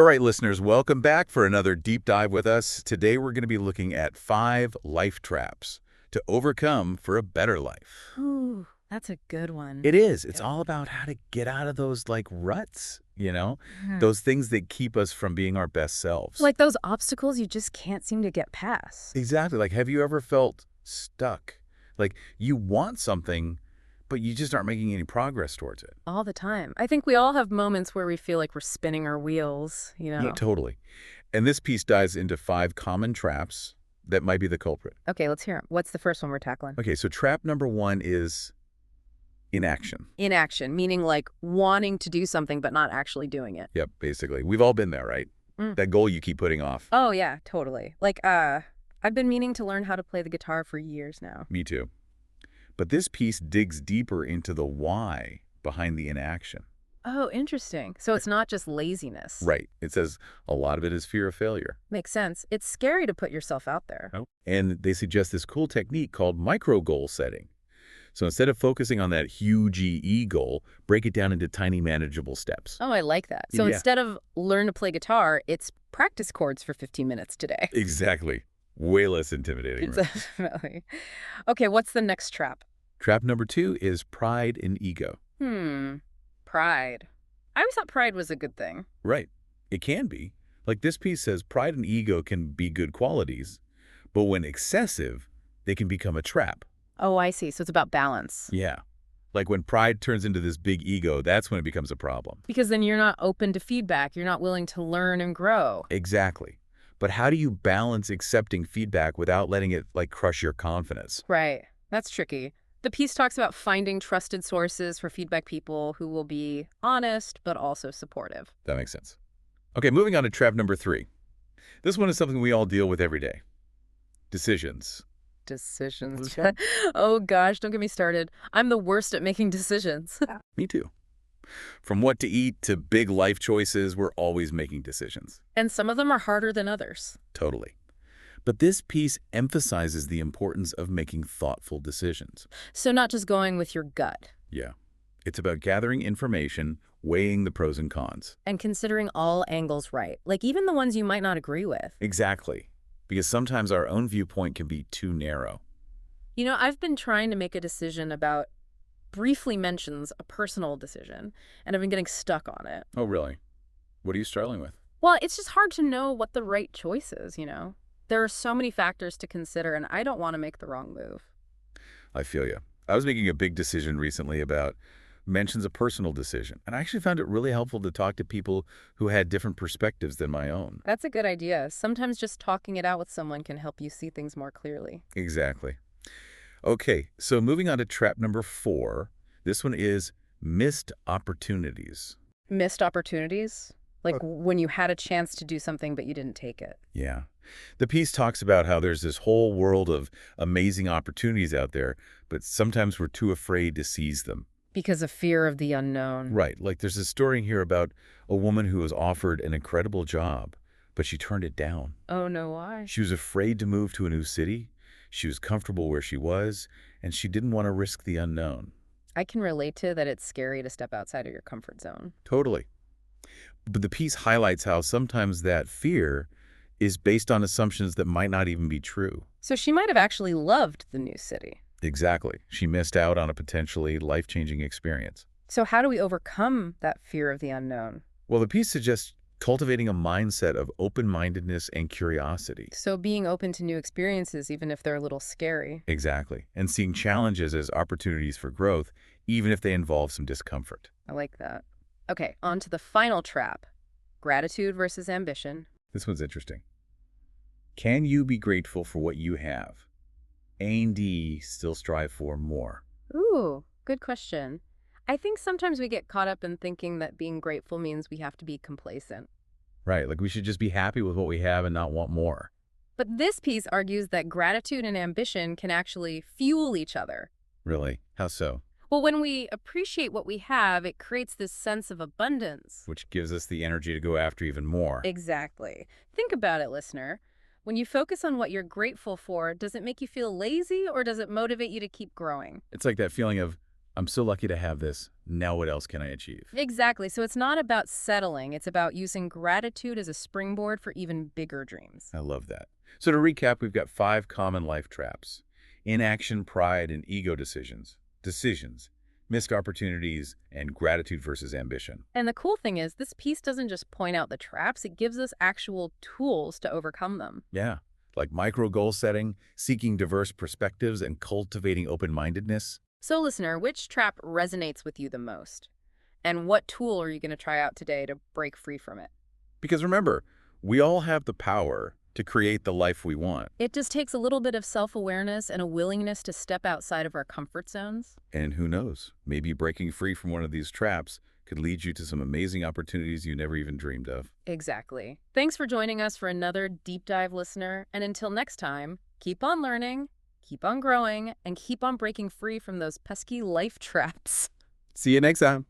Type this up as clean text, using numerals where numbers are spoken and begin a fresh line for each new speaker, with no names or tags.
All right, listeners, welcome back for another deep dive with us. Today we're going to be looking at 5 life traps to overcome for a better life.
Ooh, that's a good one.
It is. It's all about how to get out of those, like, ruts,
Mhm.
those things that keep us from being our best selves.
Like those obstacles you just can't seem to get past.
Exactly. Like, have you ever felt stuck? Like, you want something, but you just aren't making any progress towards it.
All the time. I think we all have moments where we feel like we're spinning our wheels,
Yeah, totally. And this piece dives into 5 common traps that might be the culprit.
Okay, let's hear 'em. What's the first one we're tackling?
Okay, so trap number 1 is inaction.
Inaction, meaning like wanting to do something but not actually doing it.
Yep, basically. We've all been there, right?
Mm.
That goal you keep putting off.
Oh, yeah, totally. Like, I've been meaning to learn how to play the guitar for years now.
Me too. But this piece digs deeper into the why behind the inaction.
Oh, interesting. So it's not just laziness.
Right. It says a lot of it is fear of failure.
Makes sense. It's scary to put yourself out there.
Oh. And they suggest this cool technique called micro goal setting. So instead of focusing on that huge EE goal, break it down into tiny manageable steps.
Oh, I like that. So
Yeah.
instead of learn to play guitar, it's practice chords for 15 minutes today.
Exactly. Way less intimidating. Right?
Definitely. Okay, what's the next trap?
Trap number 2 is pride and ego.
Pride. I always thought pride was a good thing.
Right. It can be. Like this piece says, pride and ego can be good qualities, but when excessive, they can become a trap.
Oh, I see. So it's about balance.
Yeah. Like when pride turns into this big ego, that's when it becomes a problem.
Because then you're not open to feedback. You're not willing to learn and grow.
Exactly. But how do you balance accepting feedback without letting it, like, crush your confidence?
Right. That's tricky. The piece talks about finding trusted sources for feedback people who will be honest but also supportive.
That makes sense. Okay, moving on to trap number 3. This one is something we all deal with every day. Decisions.
Decisions. Oh gosh, don't get me started. I'm the worst at making decisions.
Me too. From what to eat to big life choices, we're always making decisions.
And some of them are harder than others.
Totally. But this piece emphasizes the importance of making thoughtful decisions.
So not just going with your gut.
Yeah. It's about gathering information, weighing the pros and cons.
And considering all angles right, like even the ones you might not agree with.
Exactly. Because sometimes our own viewpoint can be too narrow.
You know, I've been trying to make a decision about briefly mentions a personal decision, and I've been getting stuck on it.
Oh, really? What are you struggling with?
Well, it's just hard to know what the right choice is. There are so many factors to consider, and I don't want to make the wrong move.
I feel you. I was making a big decision recently about mentions a personal decision, and I actually found it really helpful to talk to people who had different perspectives than my own.
That's a good idea. Sometimes just talking it out with someone can help you see things more clearly.
Exactly. Okay, so moving on to trap number 4. This one is missed opportunities.
Missed opportunities? Like when you had a chance to do something but you didn't take it.
Yeah. The piece talks about how there's this whole world of amazing opportunities out there, but sometimes we're too afraid to seize them.
Because of fear of the unknown.
Right. Like there's a story here about a woman who was offered an incredible job, but she turned it down.
Oh, no, why?
She was afraid to move to a new city. She was comfortable where she was, and she didn't want to risk the unknown.
I can relate to that it's scary to step outside of your comfort zone.
Totally. But the piece highlights how sometimes that fear is based on assumptions that might not even be true.
So she might have actually loved the new city.
Exactly. She missed out on a potentially life-changing experience.
So how do we overcome that fear of the unknown?
Well, the piece suggests cultivating a mindset of open-mindedness and curiosity.
So being open to new experiences, even if they're a little scary.
Exactly. And seeing challenges as opportunities for growth, even if they involve some discomfort.
I like that. Okay, on to the final trap. Gratitude versus ambition.
This one's interesting. Can you be grateful for what you have and still strive for more?
Ooh, good question. I think sometimes we get caught up in thinking that being grateful means we have to be complacent.
Right, like we should just be happy with what we have and not want more.
But this piece argues that gratitude and ambition can actually fuel each other.
Really? How so?
Well, when we appreciate what we have, it creates this sense of abundance.
Which gives us the energy to go after even more.
Exactly. Think about it, listener. When you focus on what you're grateful for, does it make you feel lazy or does it motivate you to keep growing?
It's like that feeling of, I'm so lucky to have this. Now what else can I achieve?
Exactly. So it's not about settling. It's about using gratitude as a springboard for even bigger dreams.
I love that. So to recap, we've got 5 common life traps: inaction, pride, and ego decisions, missed opportunities, and gratitude versus ambition.
And the cool thing is, this piece doesn't just point out the traps, it gives us actual tools to overcome them.
Yeah, like micro goal setting, seeking diverse perspectives, and cultivating open-mindedness.
So, listener, which trap resonates with you the most? And what tool are you going to try out today to break free from it?
Because remember, we all have the power to create the life we want.
It just takes a little bit of self-awareness and a willingness to step outside of our comfort zones.
And who knows, maybe breaking free from one of these traps could lead you to some amazing opportunities you never even dreamed of.
Exactly. Thanks for joining us for another deep dive, listener. And until next time, keep on learning, keep on growing, and keep on breaking free from those pesky life traps.
See you next time.